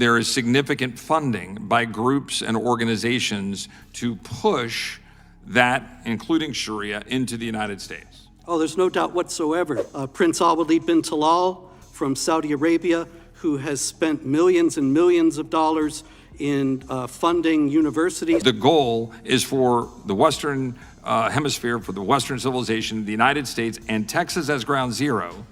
there is significant funding by groups and organizations to push that, including Sharia, into the United States? Oh, there's no doubt whatsoever. Prince Al-Walid bin Talal from Saudi Arabia, who has spent millions and millions of dollars in funding universities. The goal is for the Western Hemisphere, for the Western civilization, the United States, and Texas as ground zero,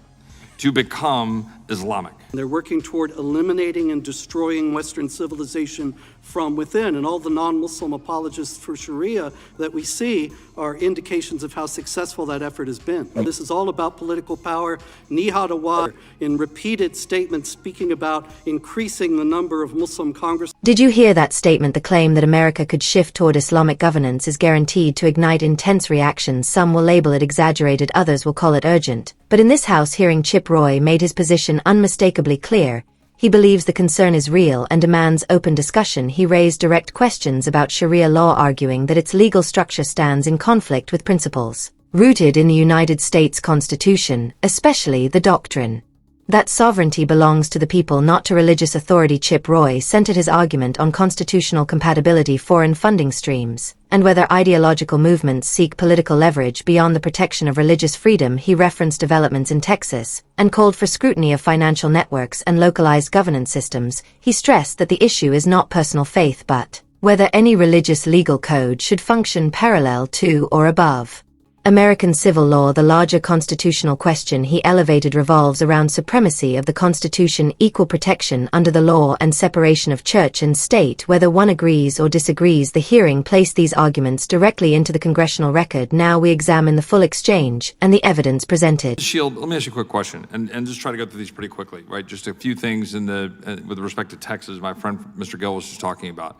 to become Islamic. They're working toward eliminating and destroying Western civilization from within, and all the non-Muslim apologists for Sharia that we see are indications of how successful that effort has been. This is all about political power. Nihad Awad, in repeated statements speaking about increasing the number of Muslim Congress. Did you hear that statement? The claim that America could shift toward Islamic governance is guaranteed to ignite intense reactions. Some will label it exaggerated, others will call it urgent. But in this House hearing, Chip Roy made his position unmistakably clear. He believes the concern is real and demands open discussion. He raised direct questions about Sharia law, arguing that its legal structure stands in conflict with principles rooted in the United States Constitution, especially the doctrine that sovereignty belongs to the people, not to religious authority. Chip Roy centered his argument on constitutional compatibility, foreign funding streams, and whether ideological movements seek political leverage beyond the protection of religious freedom. He referenced developments in Texas and called for scrutiny of financial networks and localized governance systems. He stressed that the issue is not personal faith, but whether any religious legal code should function parallel to or above American civil law. The larger constitutional question he elevated revolves around supremacy of the Constitution, equal protection under the law, and separation of church and state, whether one agrees or disagrees. The hearing placed these arguments directly into the congressional record. Now we examine the full exchange and the evidence presented. Shield, let me ask you a quick question, and just try to go through these pretty quickly, right? Just a few things with respect to Texas, my friend Mr. Gill was just talking about.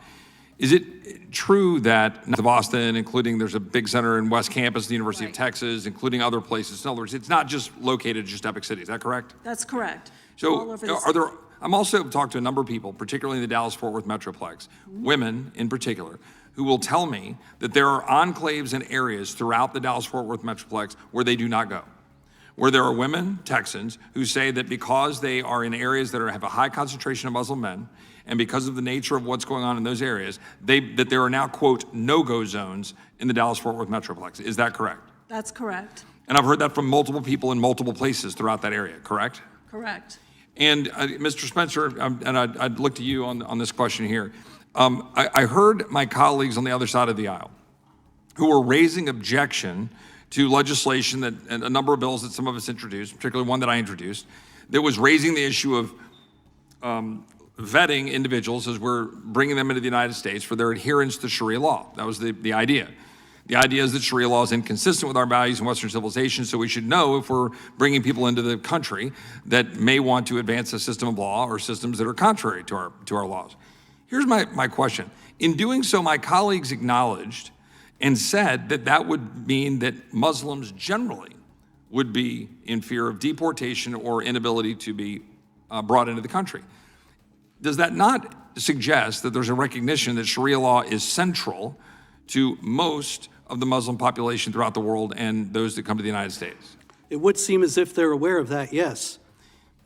Is it true that of Austin, including there's a big center in West Campus, the University of Texas, including other places? In other words, it's not just located just Epic City. Is that correct? That's correct. So I'm also talked to a number of people, particularly in the Dallas-Fort Worth Metroplex, women in particular, who will tell me that there are enclaves and areas throughout the Dallas-Fort Worth Metroplex where they do not go, where there are women, Texans, who say that because they are in areas that have a high concentration of Muslim men, and because of the nature of what's going on in those areas, that there are now, quote, no-go zones in the Dallas-Fort Worth Metroplex. Is that correct? That's correct. And I've heard that from multiple people in multiple places throughout that area, correct? Correct. And Mr. Spencer, and I'd look to you on this question here. I heard my colleagues on the other side of the aisle who were raising objection to legislation that, and a number of bills that some of us introduced, particularly one that I introduced, that was raising the issue of vetting individuals as we're bringing them into the United States for their adherence to Sharia law. That was the idea. The idea is that Sharia law is inconsistent with our values in Western civilization, so we should know if we're bringing people into the country that may want to advance a system of law or systems that are contrary to our laws. Here's my question. In doing so, my colleagues acknowledged and said that that would mean that Muslims generally would be in fear of deportation or inability to be brought into the country. Does that not suggest that there's a recognition that Sharia law is central to most of the Muslim population throughout the world and those that come to the United States? It would seem as if they're aware of that, yes.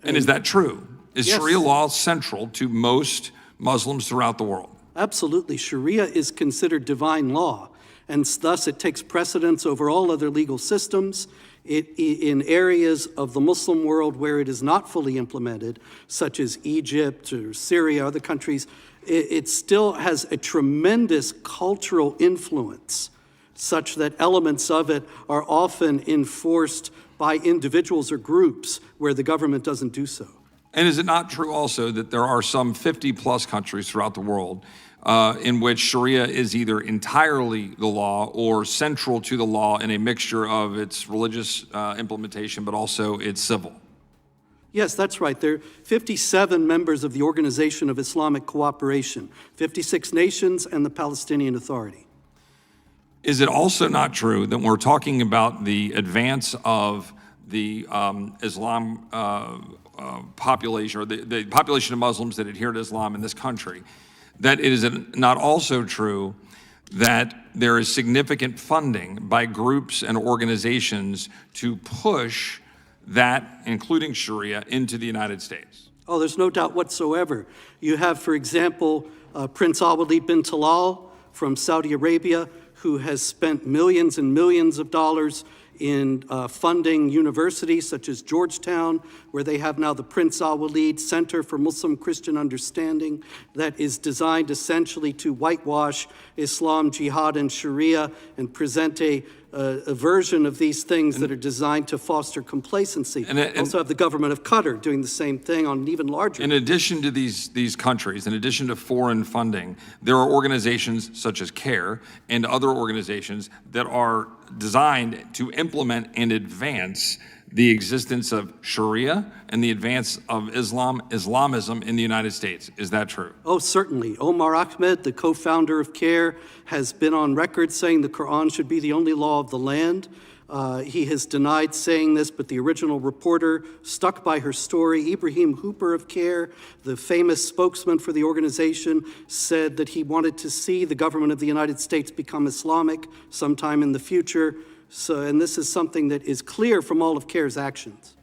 And is that true? Is Yes. Sharia law central to most Muslims throughout the world? Absolutely. Sharia is considered divine law, and thus it takes precedence over all other legal systems. In areas of the Muslim world where it is not fully implemented, such as Egypt or Syria, other countries, it still has a tremendous cultural influence, such that elements of it are often enforced by individuals or groups where the government doesn't do so. And is it not true also that there are some 50 plus countries throughout the world in which Sharia is either entirely the law or central to the law in a mixture of its religious implementation, but also its civil? Yes, that's right. There are 57 members of the Organization of Islamic Cooperation, 56 nations, and the Palestinian Authority. Is it also not true that when we're talking about the advance of the Islam population, or the population of Muslims that adhere to Islam in this country, that it is not also true that there is significant funding by groups and organizations to push that, including Sharia, into the United States? Oh, there's no doubt whatsoever. You have, for example, Prince Al-Walid bin Talal from Saudi Arabia, who has spent millions and millions of dollars in funding universities such as Georgetown, where they have now the Prince Al-Walid Center for Muslim-Christian Understanding that is designed essentially to whitewash Islam, jihad, and Sharia and present a version of these things that are designed to foster complacency. Also have the government of Qatar doing the same thing on an even larger. In addition to these countries, in addition to foreign funding, there are organizations such as CARE and other organizations that are designed to implement and advance the existence of Sharia and the advance of Islamism in the United States. Is that true? Oh, certainly. Omar Ahmed, the co-founder of CARE, has been on record saying the Quran should be the only law of the land. He has denied saying this, but the original reporter stuck by her story. Ibrahim Hooper of CARE, the famous spokesman for the organization, said that he wanted to see the government of the United States become Islamic sometime in the future. And this is something that is clear from all of CARE's actions.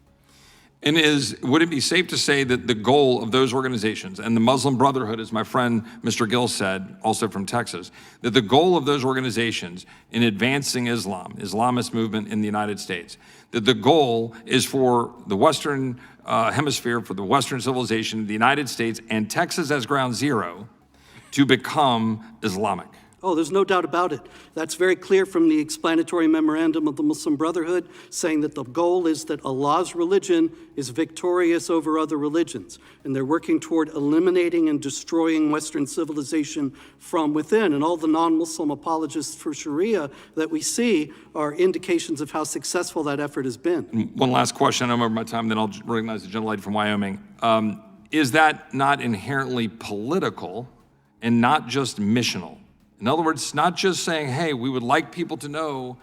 And would it be safe to say that the goal of those organizations, and the Muslim Brotherhood, as my friend Mr. Gill said, also from Texas, that the goal of those organizations in advancing Islamist movement in the United States, that the goal is for the Western hemisphere, for the Western civilization, the United States, and Texas as ground zero, to become Islamic? Oh, there's no doubt about it. That's very clear from the explanatory memorandum of the Muslim Brotherhood, saying that the goal is that Allah's religion is victorious over other religions. And they're working toward eliminating and destroying Western civilization from within. And all the non-Muslim apologists for Sharia that we see are indications of how successful that effort has been. One last question. I'm over my time, then I'll recognize the gentlelady from Wyoming. Is that not inherently political and not just missional? In other words, not just saying, hey, we would like people to know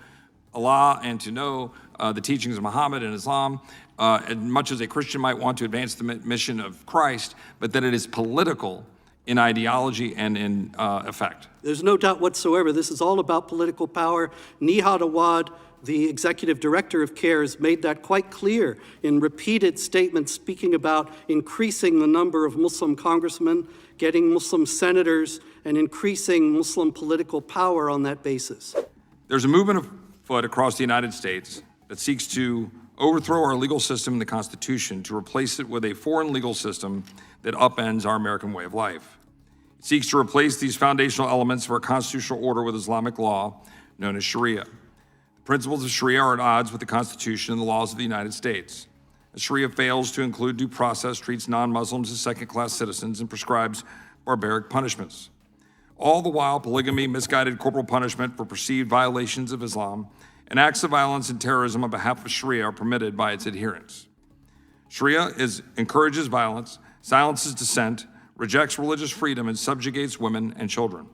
Allah and to know the teachings of Muhammad and Islam, as much as a Christian might want to advance the mission of Christ, but that it is political in ideology and in effect. There's no doubt whatsoever. This is all about political power. Nihad Awad, the executive director of CARE, has made that quite clear in repeated statements speaking about increasing the number of Muslim congressmen, getting Muslim senators, and increasing Muslim political power on that basis. There's a movement afoot across the United States that seeks to overthrow our legal system and the Constitution to replace it with a foreign legal system that upends our American way of life. It seeks to replace these foundational elements of our constitutional order with Islamic law, known as Sharia. The principles of Sharia are at odds with the Constitution and the laws of the United States. As Sharia fails to include due process, treats non-Muslims as second-class citizens, and prescribes barbaric punishments. All the while, polygamy, misguided corporal punishment for perceived violations of Islam, and acts of violence and terrorism on behalf of Sharia are permitted by its adherents. Sharia encourages violence, silences dissent, rejects religious freedom, and subjugates women and children.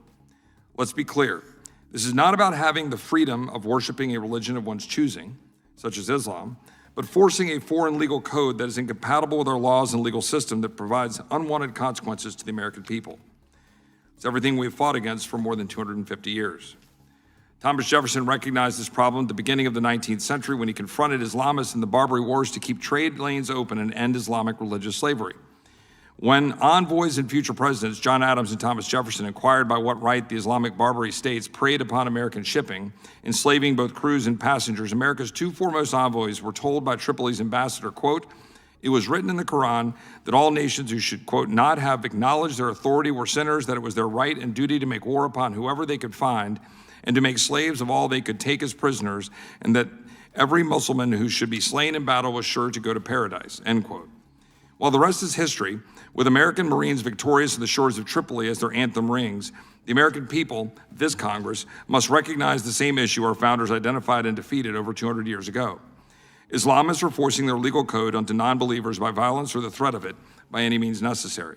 Let's be clear. This is not about having the freedom of worshiping a religion of one's choosing, such as Islam, but forcing a foreign legal code that is incompatible with our laws and legal system that provides unwanted consequences to the American people. It's everything we've fought against for more than 250 years. Thomas Jefferson recognized this problem at the beginning of the 19th century when he confronted Islamists in the Barbary Wars to keep trade lanes open and end Islamic religious slavery. When envoys and future presidents, John Adams and Thomas Jefferson, inquired by what right the Islamic Barbary states preyed upon American shipping, enslaving both crews and passengers, America's two foremost envoys were told by Tripoli's ambassador, quote, "It was written in the Quran that all nations who should, quote, not have acknowledged their authority were sinners, that it was their right and duty to make war upon whoever they could find, and to make slaves of all they could take as prisoners, and that every Muslim who should be slain in battle was sure to go to paradise," end quote. While the rest is history, with American Marines victorious on the shores of Tripoli as their anthem rings, the American people, this Congress, must recognize the same issue our founders identified and defeated over 200 years ago. Islamists are forcing their legal code onto non-believers by violence or the threat of it by any means necessary.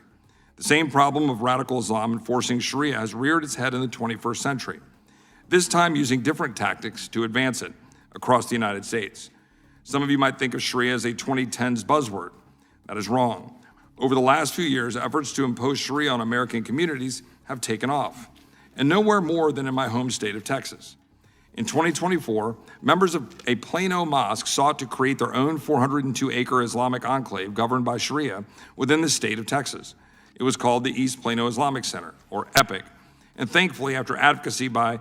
The same problem of radical Islam enforcing Sharia has reared its head in the 21st century, this time using different tactics to advance it across the United States. Some of you might think of Sharia as a 2010s buzzword. That is wrong. Over the last few years, efforts to impose Sharia on American communities have taken off, and nowhere more than in my home state of Texas. In 2024, members of a Plano mosque sought to create their own 402-acre Islamic enclave governed by Sharia within the state of Texas. It was called the East Plano Islamic Center, or EPIC. And thankfully, after advocacy by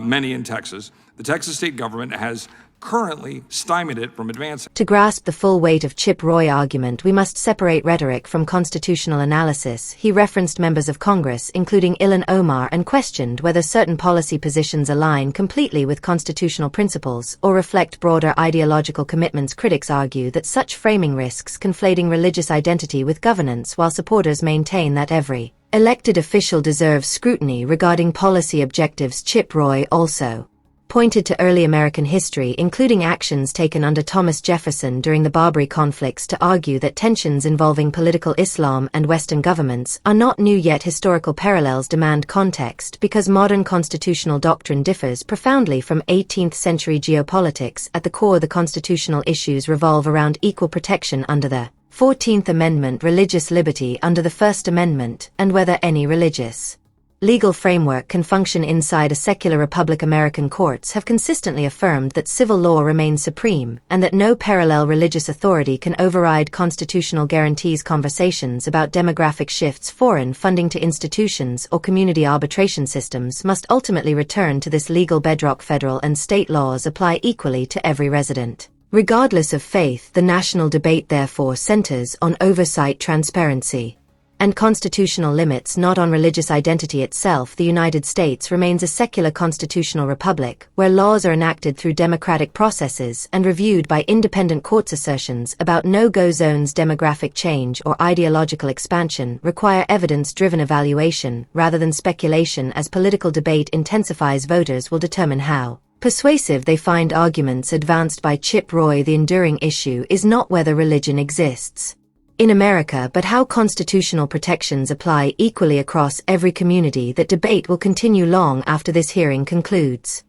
many in Texas, the Texas state government has currently stymied it from advancing. To grasp the full weight of Chip Roy argument, we must separate rhetoric from constitutional analysis. He referenced members of Congress, including Ilhan Omar, and questioned whether certain policy positions align completely with constitutional principles or reflect broader ideological commitments. Critics argue that such framing risks conflating religious identity with governance, while supporters maintain that every elected official deserves scrutiny regarding policy objectives. Chip Roy also pointed to early American history, including actions taken under Thomas Jefferson during the Barbary conflicts, to argue that tensions involving political Islam and Western governments are not new, yet historical parallels demand context because modern constitutional doctrine differs profoundly from 18th century geopolitics. At the core, the constitutional issues revolve around equal protection under the 14th Amendment, religious liberty under the First Amendment, and whether any religious legal framework can function inside a secular republic. American courts have consistently affirmed that civil law remains supreme and that no parallel religious authority can override constitutional guarantees. Conversations about demographic shifts, foreign funding to institutions, or community arbitration systems must ultimately return to this legal bedrock. Federal and state laws apply equally to every resident, regardless of faith. The national debate therefore centers on oversight, transparency, and constitutional limits, not on religious identity itself. The United States remains a secular constitutional republic, where laws are enacted through democratic processes and reviewed by independent courts. Assertions about no-go zones, demographic change, or ideological expansion require evidence-driven evaluation rather than speculation. As political debate intensifies, voters will determine how persuasive they find arguments advanced by Chip Roy. The enduring issue is not whether religion exists in America, but how constitutional protections apply equally across every community. That debate will continue long after this hearing concludes.